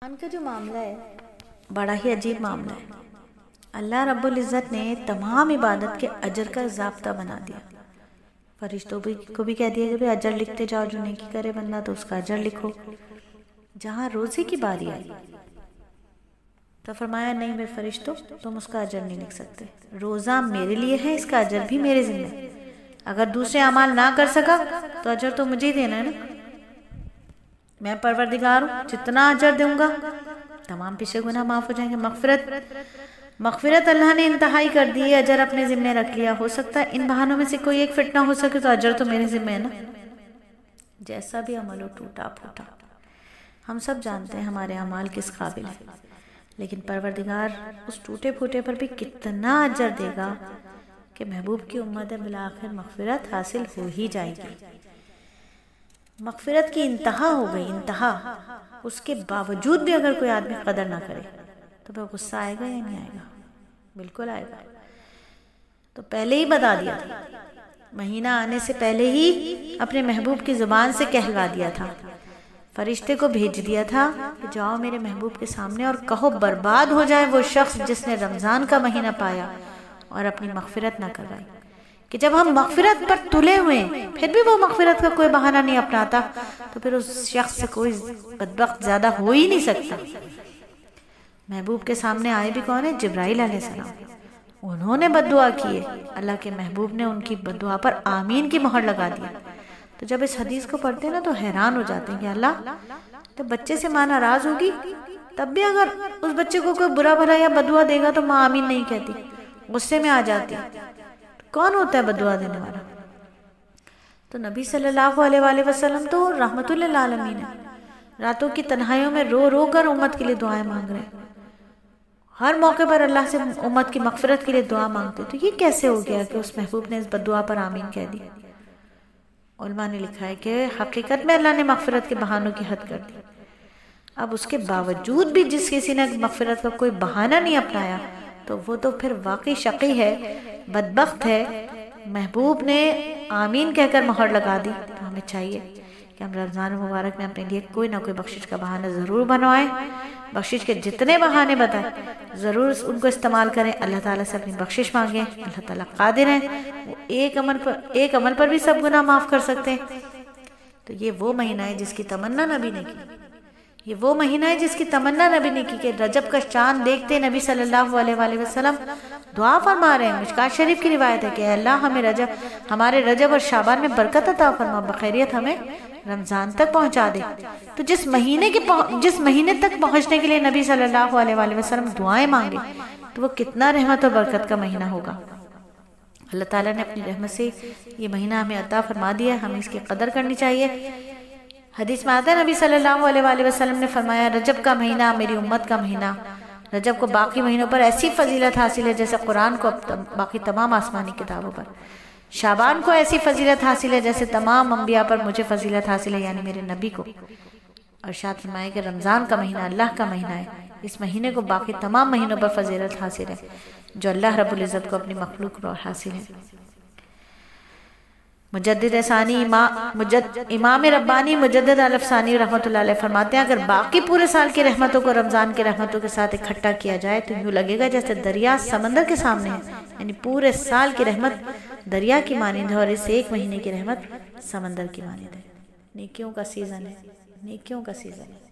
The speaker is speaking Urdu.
رمضان کا جو معاملہ ہے بڑا ہی عجیب معاملہ ہے۔ اللہ رب العزت نے تمام عبادت کے اجر کا ضابطہ بنا دیا۔ فرشتوں کو بھی کہہ دیا کہ بھئی اجر لکھتے جاؤ، جو نیکی کرے بندہ تو اس کا اجر لکھو۔ جہاں روزے کی باری آئی تو فرمایا نہیں میرے فرشتوں، تم اس کا اجر نہیں لکھ سکتے، روزہ میرے لیے ہے، اس کا اجر بھی میرے ذمہ ہے۔ اگر دوسرے اعمال نہ کر سکا تو اجر تو مجھے ہی دینا ہے نا، میں پروردگار ہوں، جتنا اجر دوں گا تمام پیچھے گناہ معاف ہو جائیں گے۔ مغفرت اللہ نے انتہائی کر دی ہے، اجر اپنے ذمہ رکھ لیا۔ ہو سکتا ہے ان بہانوں میں سے کوئی ایک فٹ نہ ہو سکے تو اجر تو میرے ذمہ ہے نا، جیسا بھی عمل ہو ٹوٹا پھوٹا۔ ہم سب جانتے ہیں ہمارے اعمال کس قابل ہے، لیکن پروردگار اس ٹوٹے پھوٹے پر بھی کتنا اجر دے گا کہ محبوب کی امت بالآخر مغفرت حاصل ہو ہی جائے گی۔ مغفرت کی انتہا ہو گئی، انتہا۔ اس کے باوجود بھی اگر کوئی آدمی قدر نہ کرے تو پھر غصہ آئے گا یا نہیں آئے گا؟ بالکل آئے گا۔ تو پہلے ہی بتا دیا تھا، مہینہ آنے سے پہلے ہی اپنے محبوب کی زبان سے کہلوا دیا تھا، فرشتے کو بھیج دیا تھا کہ جاؤ میرے محبوب کے سامنے اور کہو برباد ہو جائے وہ شخص جس نے رمضان کا مہینہ پایا اور اپنی مغفرت نہ کروائی۔ کہ جب ہم مغفرت پر تلے ہوئے پھر بھی وہ مغفرت کا کوئی بہانہ نہیں اپناتا تو پھر اس شخص سے کوئی بدبخت زیادہ ہو ہی نہیں سکتا۔ محبوب کے سامنے آئے بھی کون ہے؟ جبرائیل علیہ السلام۔ انہوں نے بد دعا کی ہے، اللہ کے محبوب نے ان کی بد دعا پر آمین کی مہر لگا دی۔ تو جب اس حدیث کو پڑھتے ہیں نا تو حیران ہو جاتے ہیں کہ اللہ تو بچے سے ماں ناراض ہوگی تب بھی اگر اس بچے کو کوئی برا بھلا یا بد دعا دے گا تو ماں آمین نہیں کہتی، غصے میں آ جاتی۔ کون ہوتا ہے بد دعا دینے والا؟ تو نبی صلی اللہ علیہ وآلہ وسلم تو رحمت للعالمین ہے، راتوں کی تنہائیوں میں رو رو کر امت کے لیے دعائیں مانگ رہے ہیں، ہر موقع پر اللہ سے امت کی مغفرت کے لیے دعا مانگتے۔ تو یہ کیسے ہو گیا کہ اس محبوب نے اس بد دعا پر آمین کہہ دی؟ علماء نے لکھا ہے کہ حقیقت میں اللہ نے مغفرت کے بہانوں کی حد کر دی۔ اب اس کے باوجود بھی جس کسی نے مغفرت کا کوئی بہانہ نہیں اپنایا تو وہ تو پھر واقعی شقی ہے، بدبخت ہے۔ محبوب نے آمین کہہ کر مہر لگا دی۔ تو ہمیں چاہیے کہ ہم رمضان مبارک میں اپنے لیے کوئی نہ کوئی بخشش کا بہانہ ضرور بنوائیں، بخشش کے جتنے بہانے بتائیں ضرور ان کو استعمال کریں، اللہ تعالیٰ سے اپنی بخشش مانگیں۔ اللہ تعالیٰ قادر ہیں، وہ ایک عمل پر بھی سب گناہ معاف کر سکتے ہیں۔ تو یہ وہ مہینہ ہے جس کی تمنا نبی نے کی، یہ وہ مہینہ ہے جس کی تمنا نبی نے کی کہ رجب کا چاند دیکھتے نبی صلی اللہ علیہ وآلہ وسلم دعا فرما رہے ہیں۔ مشکات شریف کی روایت ہے کہ اللہ ہمیں ہمارے رجب اور شعبان میں برکت عطا فرما، بخیریت ہمیں رمضان تک پہنچا دے۔ تو جس مہینے تک پہنچنے کے لیے نبی صلی اللہ علیہ وآلہ وسلم دعائیں مانگے تو وہ کتنا رحمت اور برکت کا مہینہ ہوگا۔ اللہ تعالیٰ نے اپنی رحمت سے یہ مہینہ ہمیں عطا فرما دیا، ہمیں اس کی قدر کرنی چاہیے۔ حدیث میں آتا ہے نبی صلی اللہ علیہ وآلہ وسلم نے فرمایا رجب کا مہینہ میری امت کا مہینہ، رجب کو باقی مہینوں پر ایسی فضیلت حاصل ہے جیسے قرآن کو باقی تمام آسمانی کتابوں پر، شعبان کو ایسی فضیلت حاصل ہے جیسے تمام انبیاء پر مجھے فضیلت حاصل ہے، یعنی میرے نبی کو۔ اور ارشاد فرمایا کہ رمضان کا مہینہ اللہ کا مہینہ ہے، اس مہینے کو باقی تمام مہینوں پر فضیلت حاصل ہے جو اللہ رب العزت کو اپنی مخلوق کو حاصل ہے۔ مجدد ثانی امام ربانی مجدد الفسانی رحمۃ اللہ علیہ فرماتے ہیں اگر باقی پورے سال کی رحمتوں کو رمضان کی رحمتوں کے ساتھ اکٹھا کیا جائے تو یوں لگے گا جیسے دریا سمندر کے سامنے ہے، یعنی پورے سال کی رحمت دریا کی مانند ہے اور اس ایک مہینے کی رحمت سمندر کی مانند ہے۔ نیکیوں کا سیزن ہے، نیکیوں کا سیزن ہے۔